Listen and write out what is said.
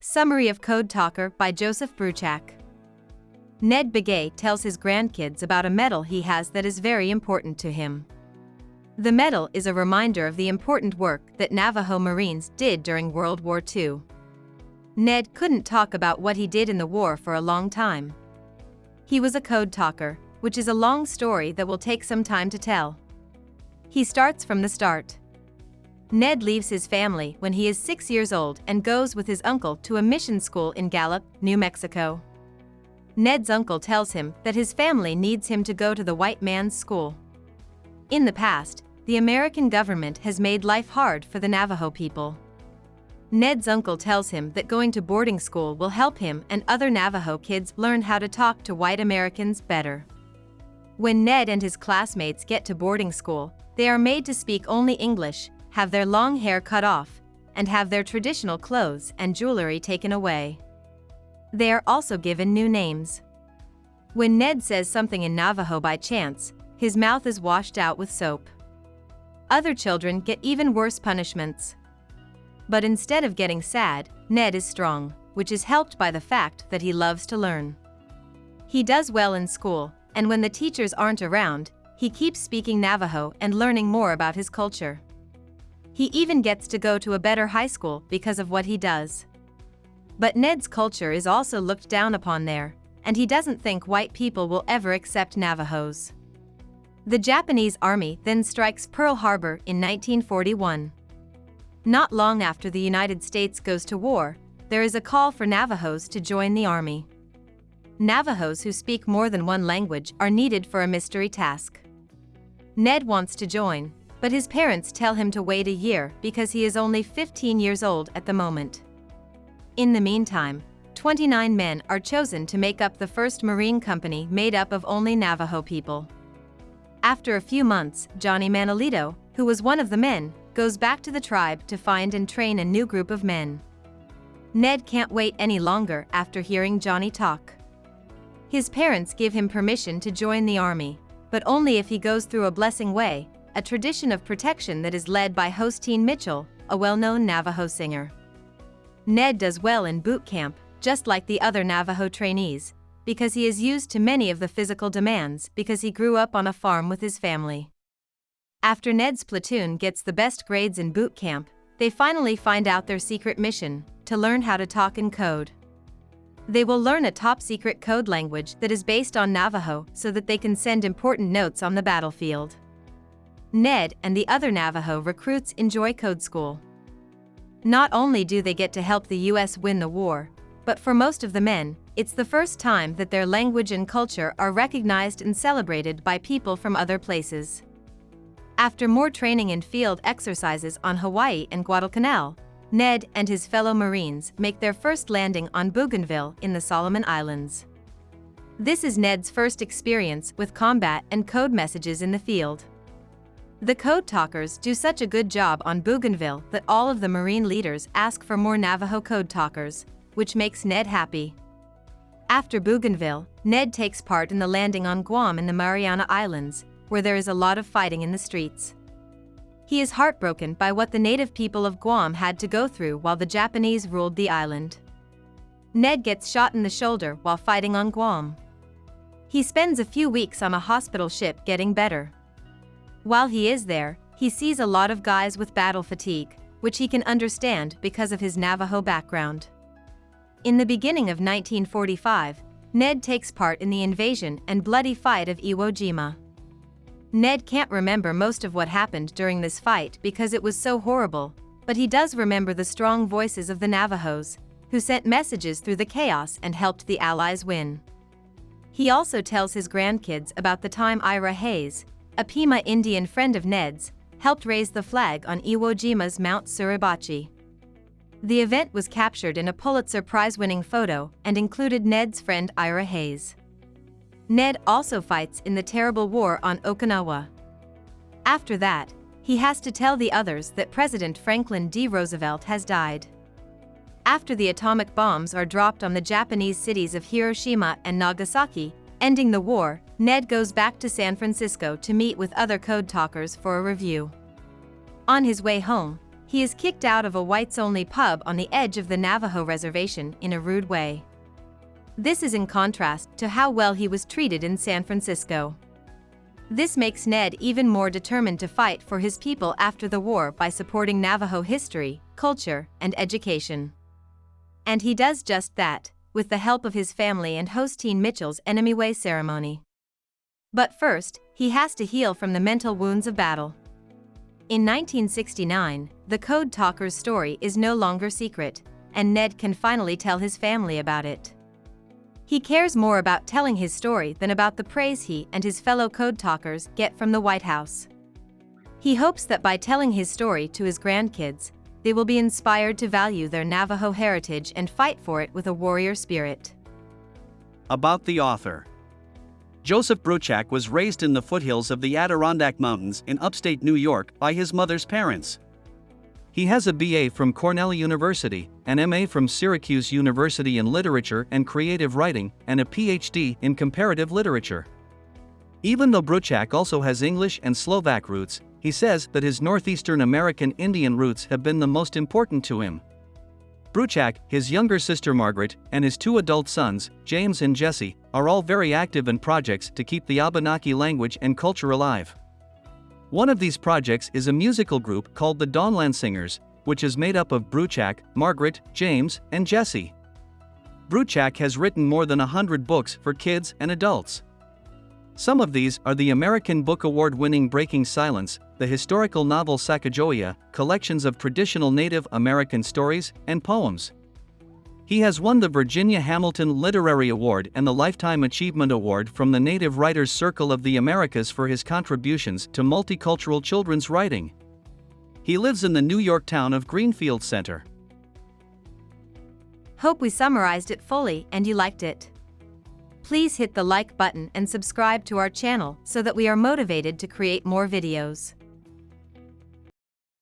Summary of Code Talker by Joseph Bruchac. Ned Begay tells his grandkids about a medal he has that is very important to him. The medal is a reminder of the important work that Navajo Marines did during World War II. Ned couldn't talk about what he did in the war for a long time. He was a code talker, which is a long story that will take some time to tell. He starts from the start. Ned leaves his family when he is 6 years old and goes with his uncle to a mission school in Gallup, New Mexico. Ned's uncle tells him that his family needs him to go to the white man's school. In the past, the American government has made life hard for the Navajo people. Ned's uncle tells him that going to boarding school will help him and other Navajo kids learn how to talk to white Americans better. When Ned and his classmates get to boarding school, they are made to speak only English, have their long hair cut off, and have their traditional clothes and jewelry taken away. They are also given new names. When Ned says something in Navajo by chance, his mouth is washed out with soap. Other children get even worse punishments. But instead of getting sad, Ned is strong, which is helped by the fact that he loves to learn. He does well in school, and when the teachers aren't around, he keeps speaking Navajo and learning more about his culture. He even gets to go to a better high school because of what he does. But Ned's culture is also looked down upon there, and he doesn't think white people will ever accept Navajos. The Japanese army then strikes Pearl Harbor in 1941. Not long after the United States goes to war, there is a call for Navajos to join the army. Navajos who speak more than one language are needed for a mystery task. Ned wants to join, but his parents tell him to wait a year because he is only 15 years old at the moment. In the meantime, 29 men are chosen to make up the first Marine company made up of only Navajo people. After a few months, Johnny Manolito, who was one of the men, goes back to the tribe to find and train a new group of men. Ned can't wait any longer after hearing Johnny talk. His parents give him permission to join the army, but only if he goes through a blessing way, a tradition of protection that is led by Hosteen Mitchell, a well-known Navajo singer. Ned does well in boot camp, just like the other Navajo trainees, because he is used to many of the physical demands because he grew up on a farm with his family. After Ned's platoon gets the best grades in boot camp, they finally find out their secret mission, to learn how to talk in code. They will learn a top-secret code language that is based on Navajo so that they can send important notes on the battlefield. Ned and the other Navajo recruits enjoy code school. Not only do they get to help the U.S. win the war, but for most of the men, it's the first time that their language and culture are recognized and celebrated by people from other places. After more training and field exercises on Hawaii and Guadalcanal, Ned and his fellow Marines make their first landing on Bougainville in the Solomon Islands. This is Ned's first experience with combat and code messages in the field. The code talkers do such a good job on Bougainville that all of the Marine leaders ask for more Navajo code talkers, which makes Ned happy. After Bougainville, Ned takes part in the landing on Guam in the Mariana Islands, where there is a lot of fighting in the streets. He is heartbroken by what the native people of Guam had to go through while the Japanese ruled the island. Ned gets shot in the shoulder while fighting on Guam. He spends a few weeks on a hospital ship getting better. While he is there, he sees a lot of guys with battle fatigue, which he can understand because of his Navajo background. In the beginning of 1945, Ned takes part in the invasion and bloody fight of Iwo Jima. Ned can't remember most of what happened during this fight because it was so horrible, but he does remember the strong voices of the Navajos, who sent messages through the chaos and helped the Allies win. He also tells his grandkids about the time Ira Hayes, a Pima Indian friend of Ned's, helped raise the flag on Iwo Jima's Mount Suribachi. The event was captured in a Pulitzer Prize-winning photo and included Ned's friend Ira Hayes. Ned also fights in the terrible war on Okinawa. After that, he has to tell the others that President Franklin D. Roosevelt has died. After the atomic bombs are dropped on the Japanese cities of Hiroshima and Nagasaki, ending the war, Ned goes back to San Francisco to meet with other code talkers for a review. On his way home, He is kicked out of a whites-only pub on the edge of the Navajo reservation in a rude way. This is in contrast to how well he was treated in San Francisco. This makes Ned even more determined to fight for his people after the war by supporting Navajo history, culture, and education. And he does just that, with the help of his family and host Teen Mitchell's Enemy Way ceremony. But first, he has to heal from the mental wounds of battle. In 1969, the Code Talker's story is no longer secret, and Ned can finally tell his family about it. He cares more about telling his story than about the praise he and his fellow Code Talkers get from the White House. He hopes that by telling his story to his grandkids, they will be inspired to value their Navajo heritage and fight for it with a warrior spirit. About the author. Joseph Bruchac was raised in the foothills of the Adirondack Mountains in upstate New York by his mother's parents. He has a BA from Cornell University, an MA from Syracuse University in Literature and Creative Writing, and a PhD in Comparative Literature. Even though Bruchac also has English and Slovak roots, he says that his Northeastern American Indian roots have been the most important to him. Bruchac, his younger sister Margaret, and his two adult sons, James and Jesse, are all very active in projects to keep the Abenaki language and culture alive. One of these projects is a musical group called the Dawnland Singers, which is made up of Bruchac, Margaret, James, and Jesse. Bruchac has written more than 100 books for kids and adults. Some of these are the American Book Award-winning Breaking Silence, the historical novel Sacagawea, collections of traditional Native American stories and poems. He has won the Virginia Hamilton Literary Award and the Lifetime Achievement Award from the Native Writers Circle of the Americas for his contributions to multicultural children's writing. He lives in the New York town of Greenfield Center. Hope we summarized it fully and you liked it. Please hit the like button and subscribe to our channel so that we are motivated to create more videos.